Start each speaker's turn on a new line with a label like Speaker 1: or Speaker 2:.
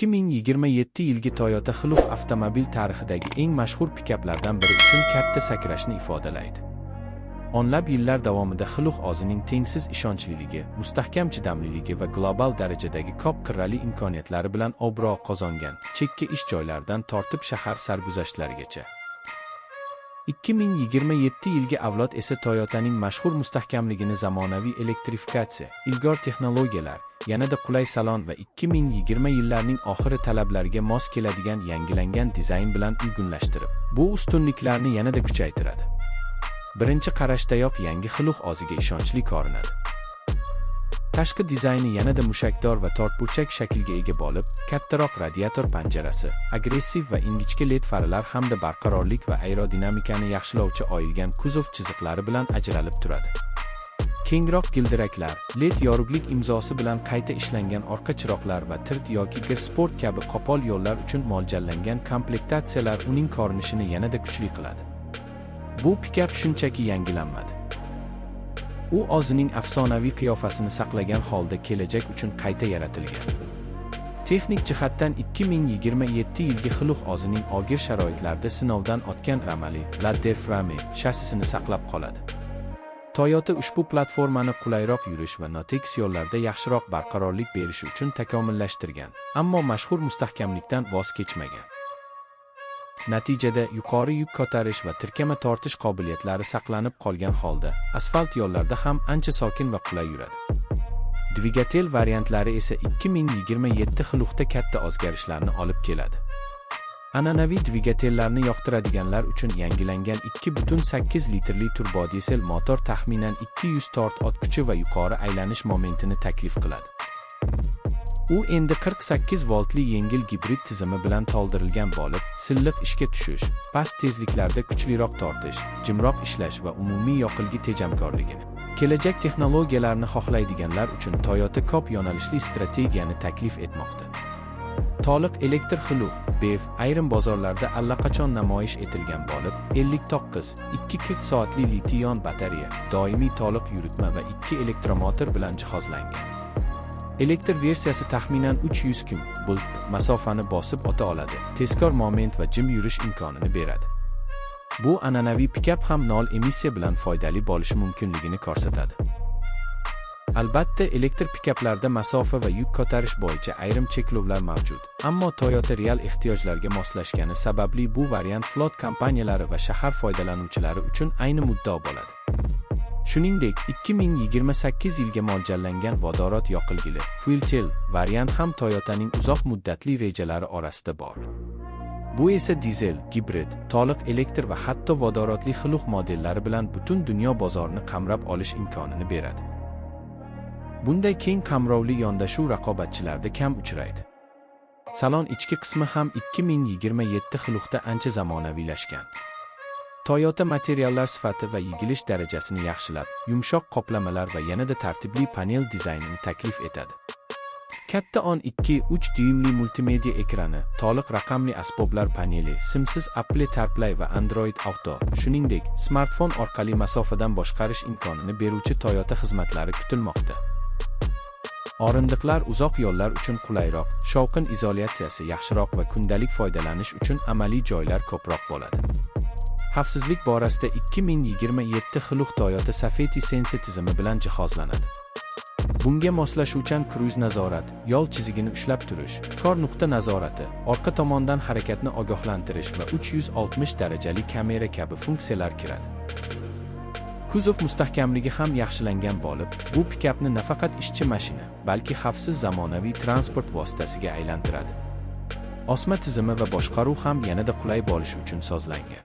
Speaker 1: 2027 yilgi Toyota Hilux avtomobil tarixidagi eng mashhur pikaplardan biri uchun katta sakrashni ifodalaydi. O'nlab yillar davomida Hilux o'zining tengsiz ishonchliligi, mustahkam chidamliligi va global darajadagi ko'p qirrali imkoniyatlari bilan obro' qozongan, chekka ish joylaridan tortib shahar sarguzashtlarigacha. 2027 yilgi avlod esa Toyotaning mashhur mustahkamligini zamonaviy elektrifikatsiya, ilg'or texnologiyalar, yanada qulay salon va 2020 yillarning oxiri talablariga mos keladigan yangilangan dizayn bilan uyg'unlashtirib, bu ustunliklarni yanada kuchaytiradi. Birinchi qarashdayoq yangi Hilux o'ziga ishonchli ko'rinadi. Tashqi dizayni yanada mushakdor va to'rtburchak shaklga ega bo'lib, kattaroq radiator panjarasi, agressiv va ingichka LED farlar hamda barqarorlik va aerodinamikani yaxshilovchi oyilgan kuzov chiziqlari bilan ajralib turadi. Kengroq g'ildiraklar, LED yorug'lik imzosi bilan qayta ishlangan orqa chiroqlar va tirt yoki gir sport kabi qo'pol yo'llar uchun mo'ljallangan komplektatsiyalar uning ko'rinishini yanada kuchli qiladi. Bu pikap shunchaki yangilanmadi. U o'zining afsonaviy qiyofasini saqlagan holda kelajak uchun qayta yaratilgan. Texnik jihatdan 2027 yilgi Hilux o'zining og'ir sharoitlarda sinovdan o'tgan ramali ladder frame shassisini saqlab qoladi. Toyota ushbu platformani qulayroq yurish va notekis yo'llarda yaxshiroq barqarorlik berishi uchun takomillashtirgan, ammo mashhur mustahkamlikdan voz kechmagan. Natijada yuqori yuk ko'tarish va tirkama tortish qobiliyatlari saqlanib qolgan holda, asfalt yo'llarda ham ancha sokin va qulay yuradi. Dvigatel variantlari esa 2027 Hiluxda katta o'zgarishlarni olib keladi. An'anaviy dvigatellarni yoqtiradiganlar uchun yangilangan 2.8 litrli turbodiesel motor taxminan 200 tort ot kuchi va yuqori aylanish momentini taklif qiladi. U endi 48 voltli yengil gibrid tizimi bilan to'ldirilgan bo'lib, silliq ishga tushish, past tezliklarda kuchliroq tortish, jimroq ishlash va umumiy yoqilg'i tejamkorligini, kelajak texnologiyalarni xohlaydiganlar uchun Toyota ko'p yo'nalishli strategiyani taklif etmoqda. To'liq elektr Hilux BEV ayrim bozorlarda allaqachon namoyish etilgan bo'lib, 59-240 soatli litiy-ion batareya, doimiy to'liq yuritma va 2 elektromotor bilan jihozlangan. Elektr versiyasi taxminan 300 km masofani bosib o'ta oladi, tezkor moment va jim yurish imkonini beradi. Bu an'anaviy pikap ham nol emissiya bilan foydali bo'lishi mumkinligini ko'rsatadi. Albatta, elektr pikaplarda masofa va yuk ko'tarish bo'yicha ayrim cheklovlar mavjud, ammo Toyota real ehtiyojlarga moslashgani sababli bu variant flot kompaniyalari va shahar foydalanuvchilari uchun ayni muddao bo'ladi. Shuningdek, 2028 yilga mo'ljallangan vodorod yoqilg'ili Fuel Cell variant ham Toyotaning uzoq muddatli rejalari orasida bor. Bu esa dizel, gibrid, to'liq elektr va hatto vodorodli Hilux modellari bilan butun dunyo bozorini qamrab olish imkonini beradi. Bunday keng qamrovli yondashuv raqobatchilarda kam uchraydi. Salon ichki qismi ham 2027 Hiluxda ancha zamonaviylashgan. Toyota materiallar sifati va yig'ilish darajasini yaxshilab, yumshoq qoplamalar va yanada tartibli panel dizaynini taklif etadi. Katta 12.3 dyumli multimedia ekrani, to'liq raqamli asboblar paneli, simsiz Apple CarPlay va Android Auto, shuningdek, smartfon orqali masofadan boshqarish imkonini beruvchi Toyota xizmatlari kutilmoqda. O'rindiqlar uzoq yo'llar uchun qulayroq, shovqin izolyatsiyasi yaxshiroq va kundalik foydalanish uchun amaliy joylar ko'proq bo'ladi. Xavfsizlik borasida 2027 Hilux Toyota Safety Sense tizimi bilan jihozlanadi. Bunga moslashuvchan kruz nazorat, yo'l chizigini ushlab turish, kor nuqta nazorati, orqa tomondan harakatni ogohlantirish va 360 darajali kamera kabi funksiyalar kiradi. Kuzov mustahkamligi ham yaxshilangan bo'lib, bu pikapni nafaqat ishchi mashina, balki xavfsiz zamonaviy transport vositasiga aylantiradi. Osma tizimi va boshqaruv ham yanada qulay bo'lishi uchun sozlangan.